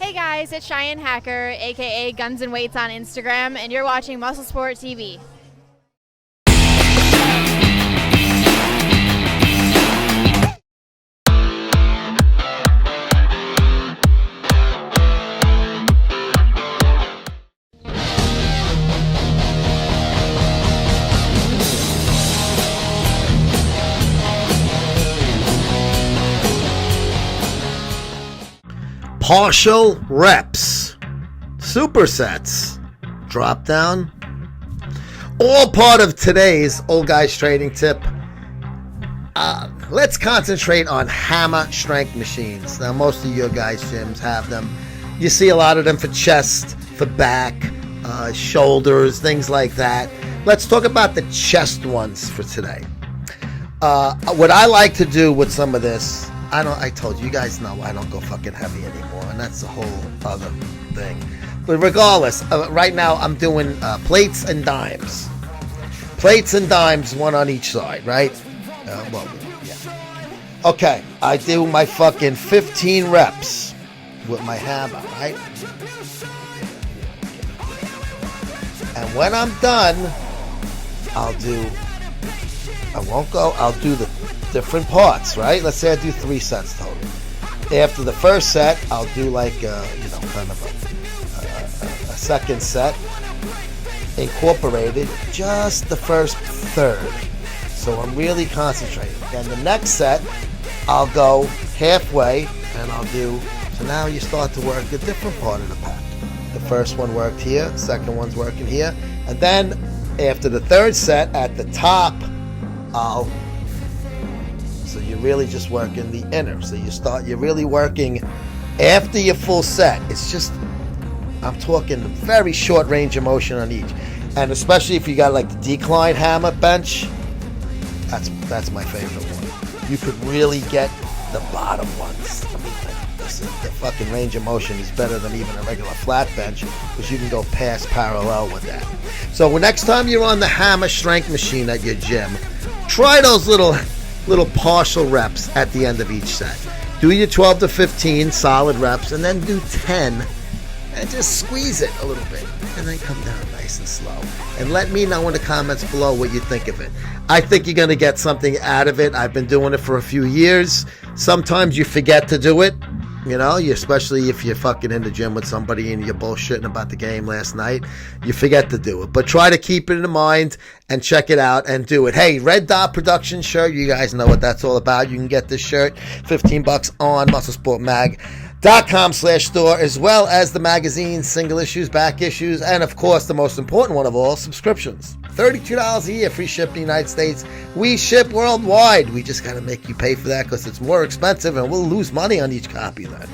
Hey guys, it's Cheyenne Hacker, aka Guns and Weights on Instagram, and you're watching MuscleSport TV. Partial reps, supersets, drop down, all part of today's Old Guys Trading Tip. Let's concentrate on hammer strength machines. Now, most of your guys' gyms have them. You see a lot of them for chest, for back, shoulders, things like that. Let's talk about the chest ones for today. What I like to do with some of this, I told you guys know I don't go fucking heavy anymore, and that's a whole other thing. But regardless, right now I'm doing plates and dimes. Plates and dimes, one on each side, right? Yeah. Okay, I do my fucking 15 reps with my hammer, right? And when I'm done, I'll do the different parts, right? Let's say I do 3 sets total. After the first set, I'll do like kind of a second set, incorporated just the first third. So I'm really concentrating. Then the next set, I'll go halfway and I'll do. So now you start to work a different part of the pack. The first one worked here, second one's working here, and then after the third set at the top, so you're really just working the inner. So you're really working after your full set. It's just, I'm talking very short range of motion on each. And especially if you got like the decline hammer bench, that's my favorite one. You could really get the bottom ones. I mean, the fucking range of motion is better than even a regular flat bench because you can go past parallel with that. So next time you're on the hammer strength machine at your gym, try those little partial reps at the end of each set. Do your 12 to 15 solid reps and then do 10 and just squeeze it a little bit and then come down nice and slow. And let me know in the comments below what you think of it. I think you're going to get something out of it. I've been doing it for a few years. Sometimes you forget to do it. Especially if you're fucking in the gym with somebody and you're bullshitting about the game last night, you forget to do it. But try to keep it in mind and check it out and do it. Hey, Red Dot Production shirt, you guys know what that's all about. You can get this shirt, $15 on MuscleSportMag.com/store, as well as the magazine, single issues, back issues, and of course, the most important one of all, subscriptions. $32 a year, free shipping in the United States. We ship worldwide. We just got to make you pay for that because it's more expensive and we'll lose money on each copy then.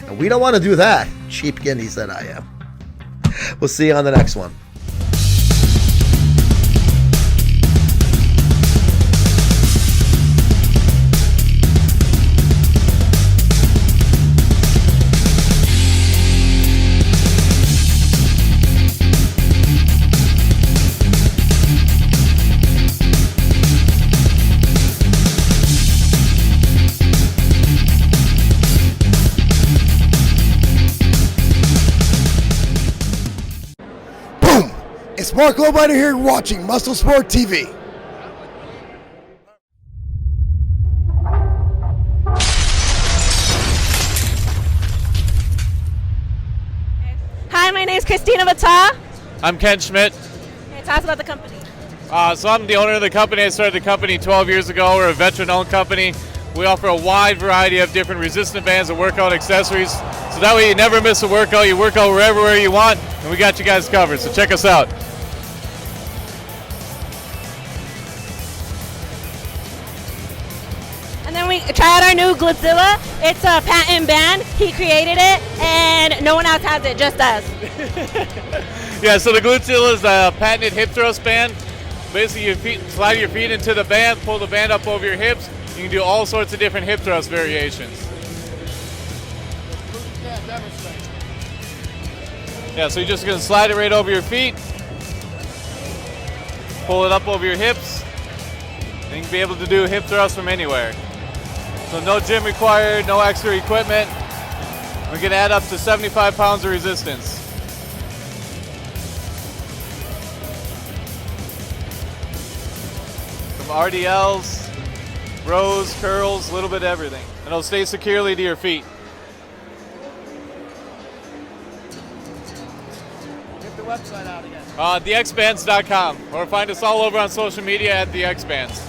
And we don't want to do that. Cheap guineas that I am. We'll see you on the next one. It's Mark Lobiter here watching MuscleSport TV. Hi, my name is Christina Vata. I'm Ken Schmidt. Hey, tell us about the company. So I'm the owner of the company. I started the company 12 years ago. We're a veteran-owned company. We offer a wide variety of different resistant bands and workout accessories. So that way you never miss a workout. You work out wherever you want, and we got you guys covered. So check us out. And then we try out our new Glizilla. It's a patent band. He created it, and no one else has it, just us. Yeah, so the Glizilla is a patented hip thrust band. Basically, slide your feet into the band, pull the band up over your hips. You can do all sorts of different hip thrust variations. Yeah, so you're just going to slide it right over your feet, pull it up over your hips, and you can be able to do hip thrusts from anywhere. So no gym required, no extra equipment. We can add up to 75 pounds of resistance. From RDLs, rows, curls, a little bit of everything. And it'll stay securely to your feet. Get the website out again. TheXbands.com, or find us all over on social media at TheXbands.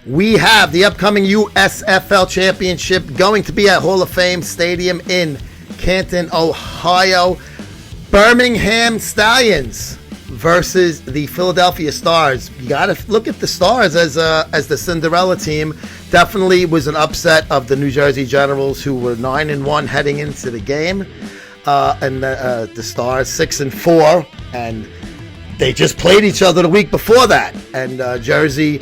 We have the upcoming USFL Championship going to be at Hall of Fame Stadium in Canton, Ohio. Birmingham Stallions versus the Philadelphia Stars. You got to look at the Stars as the Cinderella team. Definitely was an upset of the New Jersey Generals, who were 9-1 heading into the game, and the Stars 6-4, and they just played each other the week before that, and Jersey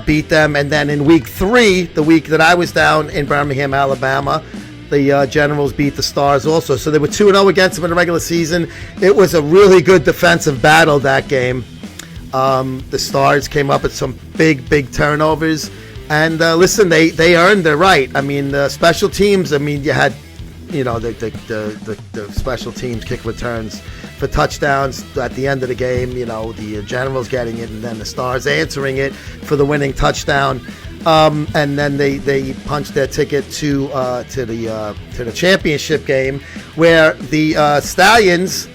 beat them. And then in week 3, the week that I was down in Birmingham, Alabama, the Generals beat the Stars also. So they were 2-0 against them in the regular season. It was a really good defensive battle that game. The Stars came up with some big turnovers. And listen, they earned their right. I mean, the special teams, I mean, you had, you know, the special teams kick returns for touchdowns at the end of the game. You know, the Generals getting it, and then the Stars answering it for the winning touchdown. And then they punched their ticket to the championship game, where the Stallions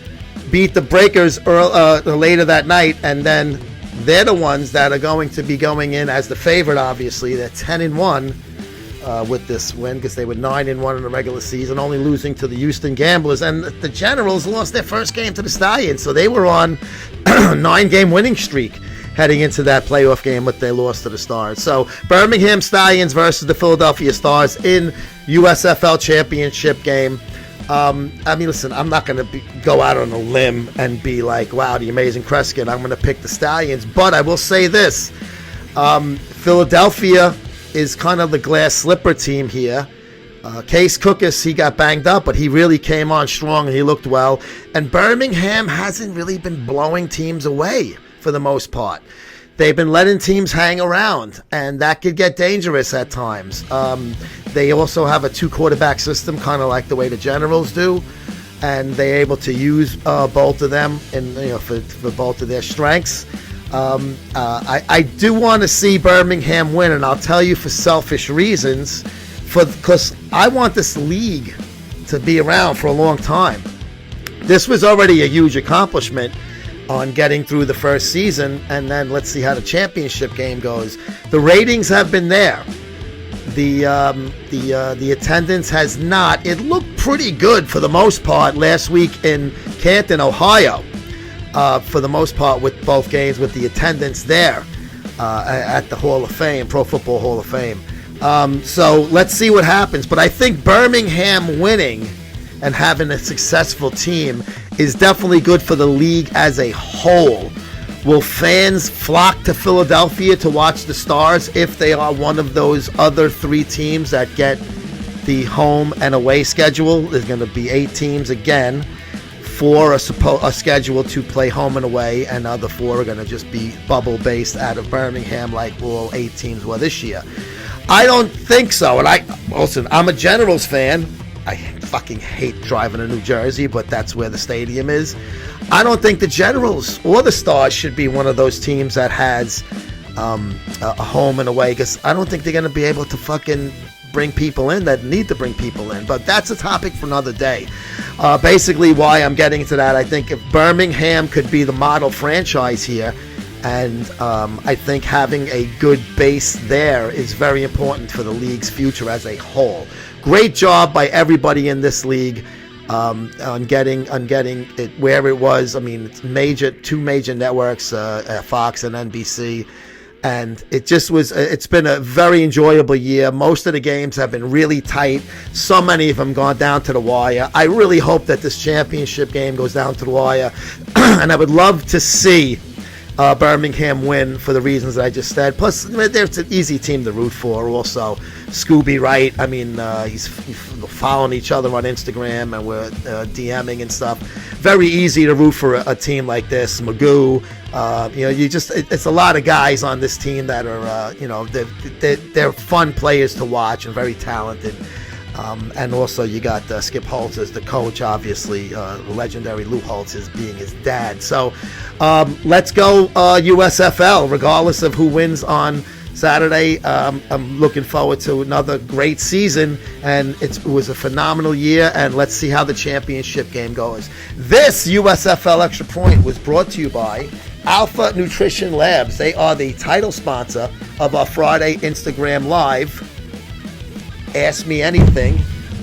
beat the Breakers later that night, and then they're the ones that are going to be going in as the favorite. Obviously, they're 10-1 with this win, because they were 9-1 in the regular season, only losing to the Houston Gamblers. And the Generals lost their first game to the Stallions, so they were on a 9-game winning streak heading into that playoff game, but they lost to the Stars. So Birmingham Stallions versus the Philadelphia Stars in USFL Championship game. I mean, listen, I'm not going to go out on a limb and be like, wow, the Amazing Kreskin. I'm going to pick the Stallions. But I will say this. Philadelphia is kind of the glass slipper team here. Case Cookus, he got banged up, but he really came on strong and he looked well. And Birmingham hasn't really been blowing teams away for the most part. They've been letting teams hang around, and that could get dangerous at times. They also have a 2-quarterback system, kind of like the way the Generals do, and they're able to use both of them, and for both of their strengths. I do want to see Birmingham win, and I'll tell you for selfish reasons, because I want this league to be around for a long time. This was already a huge accomplishment on getting through the first season, and then let's see how the championship game goes. The ratings have been there. the attendance has not. It looked pretty good for the most part last week in Canton, Ohio. For the most part, with both games, with the attendance there at the Hall of Fame, Pro Football Hall of Fame. So let's see what happens. But I think Birmingham winning and having a successful team is definitely good for the league as a whole. Will fans flock to Philadelphia to watch the Stars if they are one of those other 3 teams that get the home and away schedule? There's going to be 8 teams again. 4 are scheduled to play home and away, and the other 4 are going to just be bubble-based out of Birmingham like all 8 teams were this year. I don't think so. And I'm a Generals fan. I fucking hate driving to New Jersey, but that's where the stadium is. I don't think the Generals or the Stars should be one of those teams that has a home and away, because I don't think they're going to be able to fucking bring people in that need to bring people in. But that's a topic for another day. Basically, why I'm getting to that, I think if Birmingham could be the model franchise here, and I think having a good base there is very important for the league's future as a whole. Great job by everybody in this league on getting it where it was. I mean, it's 2 major networks, Fox and NBC, and it just was. It's been a very enjoyable year. Most of the games have been really tight. So many of them gone down to the wire. I really hope that this championship game goes down to the wire, and I would love to see Birmingham win for the reasons that I just said. Plus, there's an easy team to root for. Also, Scooby Wright. I mean, he's following each other on Instagram, and we're DMing and stuff. Very easy to root for a team like this. Magoo. It's a lot of guys on this team that are, they're fun players to watch and very talented. And also you got Skip Holtz as the coach, obviously, legendary Lou Holtz as being his dad. So let's go USFL, regardless of who wins on Saturday. I'm looking forward to another great season, and it was a phenomenal year, and let's see how the championship game goes. This USFL Extra Point was brought to you by Alpha Nutrition Labs. They are the title sponsor of our Friday Instagram Live. Ask Me Anything.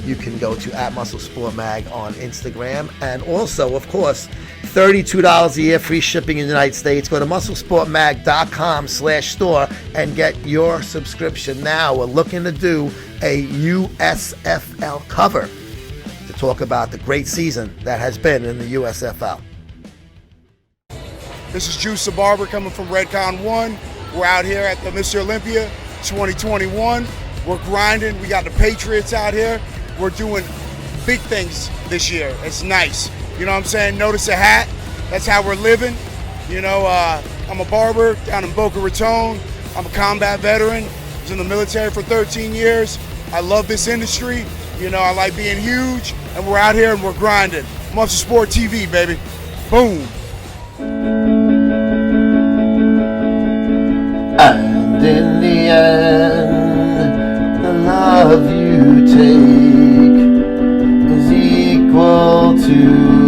You can go to @MuscleSport Mag on Instagram. And also, of course, $32 a year, free shipping in the United States. Go to musclesportmag.com/store and get your subscription now. We're looking to do a USFL cover to talk about the great season that has been in the USFL. This is Juice the Barber coming from Redcon 1. We're out here at the Mr. Olympia 2021. We're grinding. We got the Patriots out here. We're doing big things this year. It's nice. You know what I'm saying? Notice the hat. That's how we're living. I'm a barber down in Boca Raton. I'm a combat veteran. I was in the military for 13 years. I love this industry. I like being huge. And we're out here and we're grinding. MuscleSport TV, baby. Boom. And in the end, the love you take is equal to